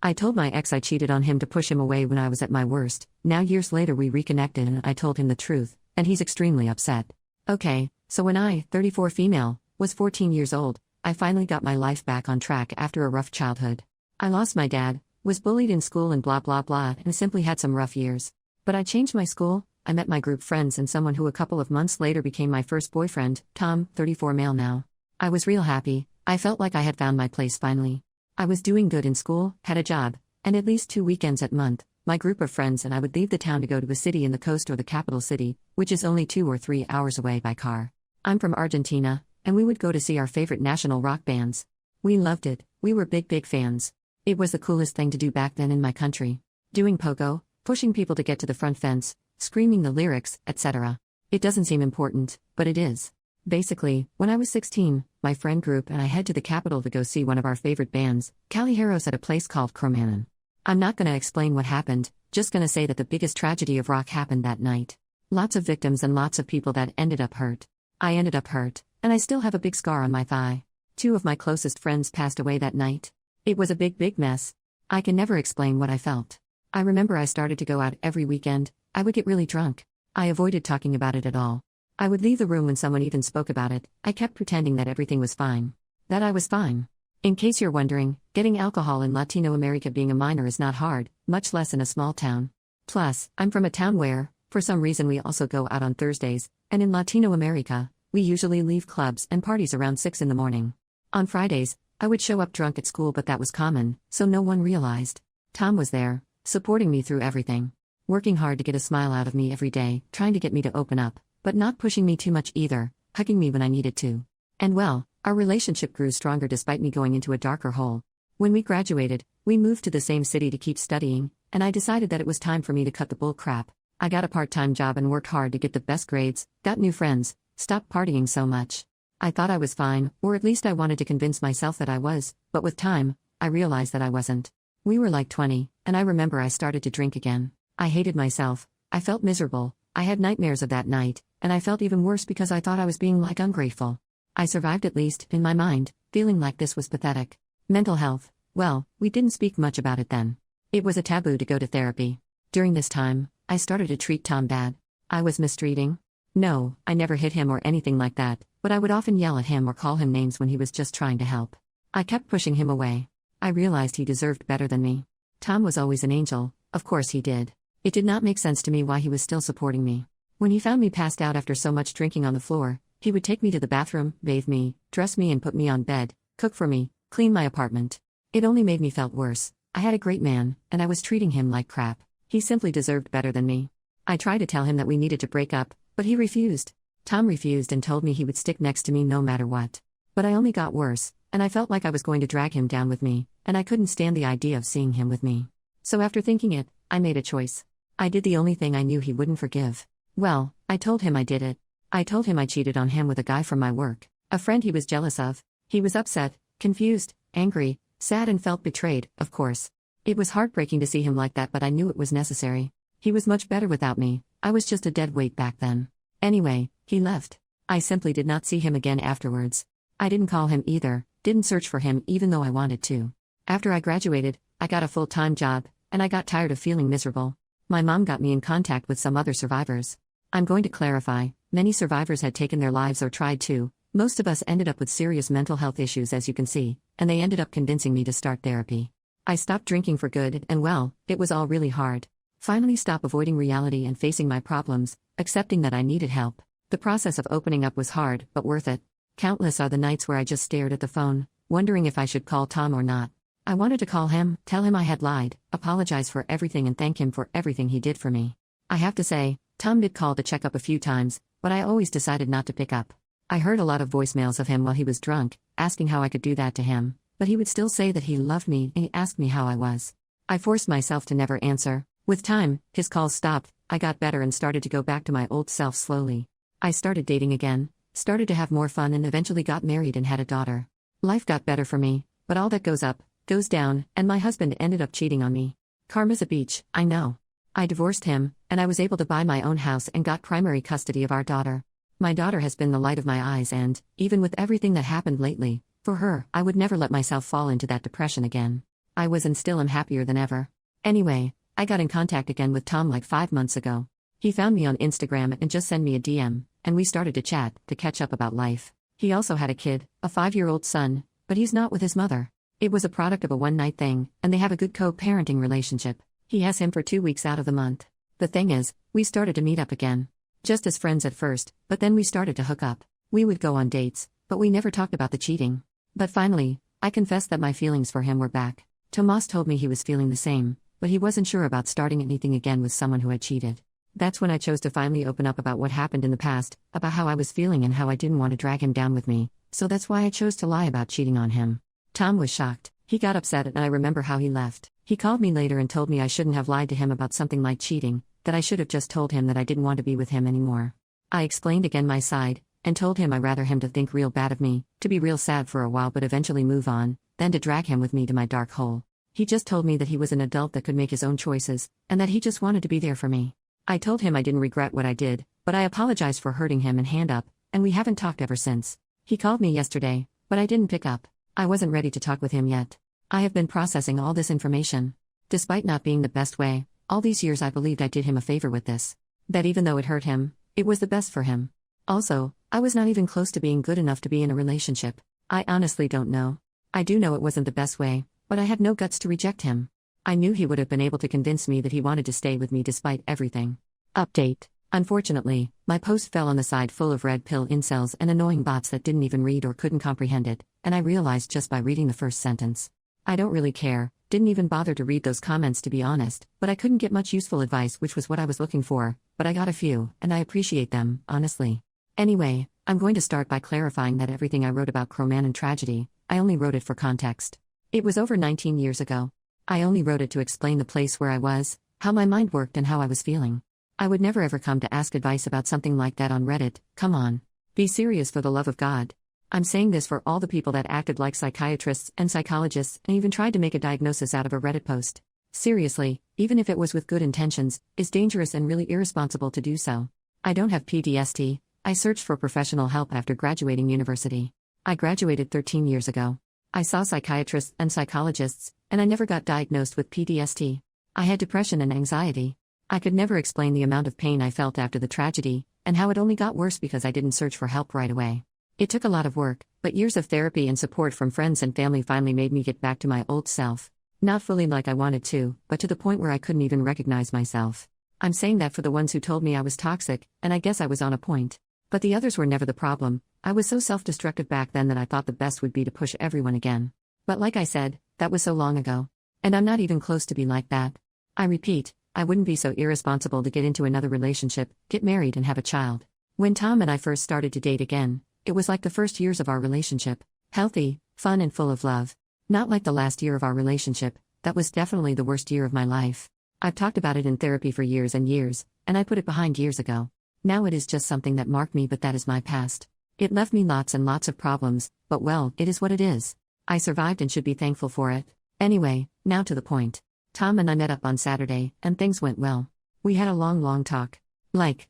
I told my ex I cheated on him to push him away when I was at my worst. Now years later we reconnected and I told him the truth, and he's extremely upset. Okay, so when I, 34 female, was 14 years old, I finally got my life back on track after a rough childhood. I lost my dad, was bullied in school and blah blah blah, and simply had some rough years. But I changed my school, I met my group friends and someone who a couple of months later became my first boyfriend, Tom, 34 male now. I was real happy, I felt like I had found my place finally. I was doing good in school, had a job, and at least 2 weekends at month, my group of friends and I would leave the town to go to a city in the coast or the capital city, which is only 2 or 3 hours away by car. I'm from Argentina, and we would go to see our favorite national rock bands. We loved it, we were big fans. It was the coolest thing to do back then in my country. Doing pogo, pushing people to get to the front fence, screaming the lyrics, etc. It doesn't seem important, but it is. Basically, when I was 16, my friend group and I head to the capital to go see one of our favorite bands, Callejeros, at a place called Cromañón. I'm not gonna explain what happened, just gonna say that the biggest tragedy of rock happened that night. Lots of victims and lots of people that ended up hurt. I ended up hurt, and I still have a big scar on my thigh. 2 of my closest friends passed away that night. It was a big mess. I can never explain what I felt. I remember I started to go out every weekend, I would get really drunk. I avoided talking about it at all. I would leave the room when someone even spoke about it. I kept pretending that everything was fine. That I was fine. In case you're wondering, getting alcohol in Latino America being a minor is not hard, much less in a small town. Plus, I'm from a town where, for some reason, we also go out on Thursdays, and in Latino America, we usually leave clubs and parties around 6 in the morning. On Fridays, I would show up drunk at school, but that was common, so no one realized. Tom was there, supporting me through everything. Working hard to get a smile out of me every day, trying to get me to open up, but not pushing me too much either, hugging me when I needed to. And well, our relationship grew stronger despite me going into a darker hole. When we graduated, we moved to the same city to keep studying, and I decided that it was time for me to cut the bull crap. I got a part-time job and worked hard to get the best grades, got new friends, stopped partying so much. I thought I was fine, or at least I wanted to convince myself that I was, but with time, I realized that I wasn't. We were like 20, and I remember I started to drink again. I hated myself, I felt miserable, I had nightmares of that night, and I felt even worse because I thought I was being like ungrateful. I survived, at least, in my mind, feeling like this was pathetic. Mental health, well, we didn't speak much about it then. It was a taboo to go to therapy. During this time, I started to treat Tom bad. I was mistreating. No, I never hit him or anything like that, but I would often yell at him or call him names when he was just trying to help. I kept pushing him away. I realized he deserved better than me. Tom was always an angel, of course he did. It did not make sense to me why he was still supporting me. When he found me passed out after so much drinking on the floor, he would take me to the bathroom, bathe me, dress me and put me on bed, cook for me, clean my apartment. It only made me felt worse. I had a great man, and I was treating him like crap. He simply deserved better than me. I tried to tell him that we needed to break up, but he refused. Tom refused and told me he would stick next to me no matter what. But I only got worse, and I felt like I was going to drag him down with me, and I couldn't stand the idea of seeing him with me. So after thinking it, I made a choice. I did the only thing I knew he wouldn't forgive. Well, I told him I did it. I told him I cheated on him with a guy from my work, a friend he was jealous of. He was upset, confused, angry, sad and felt betrayed, of course. It was heartbreaking to see him like that, but I knew it was necessary. He was much better without me. I was just a dead weight back then. Anyway, he left. I simply did not see him again afterwards. I didn't call him either, didn't search for him even though I wanted to. After I graduated, I got a full-time job, and I got tired of feeling miserable. My mom got me in contact with some other survivors. I'm going to clarify, many survivors had taken their lives or tried to. Most of us ended up with serious mental health issues, as you can see, and they ended up convincing me to start therapy. I stopped drinking for good, and well, it was all really hard. Finally stop avoiding reality and facing my problems, accepting that I needed help. The process of opening up was hard, but worth it. Countless are the nights where I just stared at the phone, wondering if I should call Tom or not. I wanted to call him, tell him I had lied, apologize for everything and thank him for everything he did for me. I have to say, Tom did call to check up a few times, but I always decided not to pick up. I heard a lot of voicemails of him while he was drunk, asking how I could do that to him, but he would still say that he loved me and he asked me how I was. I forced myself to never answer. With time, his calls stopped, I got better and started to go back to my old self slowly. I started dating again, started to have more fun and eventually got married and had a daughter. Life got better for me, but all that goes up, goes down, and my husband ended up cheating on me. Karma's a beach, I know. I divorced him, and I was able to buy my own house and got primary custody of our daughter. My daughter has been the light of my eyes and, even with everything that happened lately, for her, I would never let myself fall into that depression again. I was and still am happier than ever. Anyway, I got in contact again with Tom like 5 months ago. He found me on Instagram and just sent me a DM, and we started to chat, to catch up about life. He also had a kid, a 5-year-old son, but he's not with his mother. It was a product of a one-night thing, and they have a good co-parenting relationship. He has him for 2 weeks out of the month. The thing is, we started to meet up again. Just as friends at first, but then we started to hook up. We would go on dates, but we never talked about the cheating. But finally, I confessed that my feelings for him were back. Tomas told me he was feeling the same, but he wasn't sure about starting anything again with someone who had cheated. That's when I chose to finally open up about what happened in the past, about how I was feeling and how I didn't want to drag him down with me, so that's why I chose to lie about cheating on him. Tom was shocked. He got upset and I remember how he left. He called me later and told me I shouldn't have lied to him about something like cheating, that I should have just told him that I didn't want to be with him anymore. I explained again my side, and told him I'd rather him to think real bad of me, to be real sad for a while but eventually move on, than to drag him with me to my dark hole. He just told me that he was an adult that could make his own choices, and that he just wanted to be there for me. I told him I didn't regret what I did, but I apologized for hurting him and hand up, and we haven't talked ever since. He called me yesterday, but I didn't pick up. I wasn't ready to talk with him yet. I have been processing all this information. Despite not being the best way, all these years I believed I did him a favor with this. That even though it hurt him, it was the best for him. Also, I was not even close to being good enough to be in a relationship. I honestly don't know. I do know it wasn't the best way, but I had no guts to reject him. I knew he would have been able to convince me that he wanted to stay with me despite everything. Update. Unfortunately, my post fell on the side full of red pill incels and annoying bots that didn't even read or couldn't comprehend it, and I realized just by reading the first sentence. I don't really care, didn't even bother to read those comments to be honest, but I couldn't get much useful advice, which was what I was looking for, but I got a few, and I appreciate them, honestly. Anyway, I'm going to start by clarifying that everything I wrote about Croman tragedy, I only wrote it for context. It was over 19 years ago. I only wrote it to explain the place where I was, how my mind worked and how I was feeling. I would never ever come to ask advice about something like that on Reddit, come on. Be serious for the love of God. I'm saying this for all the people that acted like psychiatrists and psychologists and even tried to make a diagnosis out of a Reddit post. Seriously, even if it was with good intentions, it's dangerous and really irresponsible to do so. I don't have PTSD, I searched for professional help after graduating university. I graduated 13 years ago. I saw psychiatrists and psychologists, and I never got diagnosed with PTSD. I had depression and anxiety. I could never explain the amount of pain I felt after the tragedy, and how it only got worse because I didn't search for help right away. It took a lot of work, but years of therapy and support from friends and family finally made me get back to my old self. Not fully like I wanted to, but to the point where I couldn't even recognize myself. I'm saying that for the ones who told me I was toxic, and I guess I was on a point. But the others were never the problem. I was so self-destructive back then that I thought the best would be to push everyone again. But like I said, that was so long ago. And I'm not even close to be like that. I repeat, I wouldn't be so irresponsible to get into another relationship, get married and have a child. When Tom and I first started to date again, it was like the first years of our relationship. Healthy, fun and full of love. Not like the last year of our relationship, that was definitely the worst year of my life. I've talked about it in therapy for years and years, and I put it behind years ago. Now it is just something that marked me, but that is my past. It left me lots and lots of problems, but well, it is what it is. I survived and should be thankful for it. Anyway, now to the point. Tom and I met up on Saturday, and things went well. We had a long talk.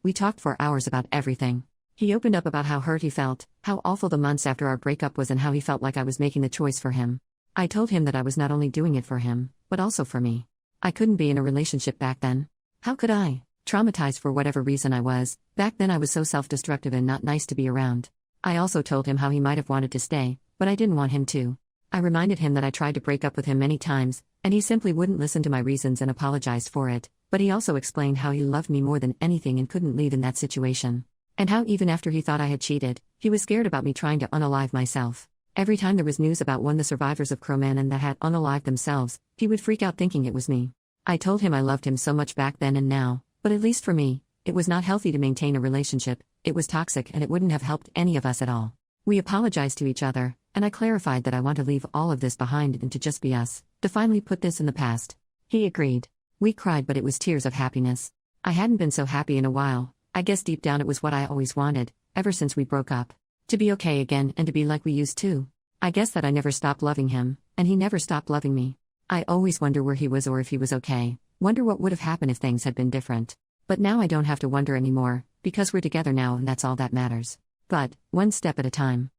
We talked for hours about everything. He opened up about how hurt he felt, how awful the months after our breakup was, and how he felt like I was making the choice for him. I told him that I was not only doing it for him, but also for me. I couldn't be in a relationship back then. How could I? Traumatized for whatever reason I was, back then I was so self-destructive and not nice to be around. I also told him how he might have wanted to stay, but I didn't want him to. I reminded him that I tried to break up with him many times, and he simply wouldn't listen to my reasons and apologized for it, but he also explained how he loved me more than anything and couldn't leave in that situation. And how even after he thought I had cheated, he was scared about me trying to unalive myself. Every time there was news about one of the survivors of Croman that had unalived themselves, he would freak out thinking it was me. I told him I loved him so much back then and now, but at least for me, it was not healthy to maintain a relationship, it was toxic and it wouldn't have helped any of us at all. We apologized to each other, and I clarified that I want to leave all of this behind and to just be us, to finally put this in the past. He agreed. We cried, but it was tears of happiness. I hadn't been so happy in a while. I guess deep down it was what I always wanted, ever since we broke up. To be okay again and to be like we used to. I guess that I never stopped loving him, and he never stopped loving me. I always wonder where he was or if he was okay, wonder what would have happened if things had been different. But now I don't have to wonder anymore, because we're together now and that's all that matters. But, one step at a time.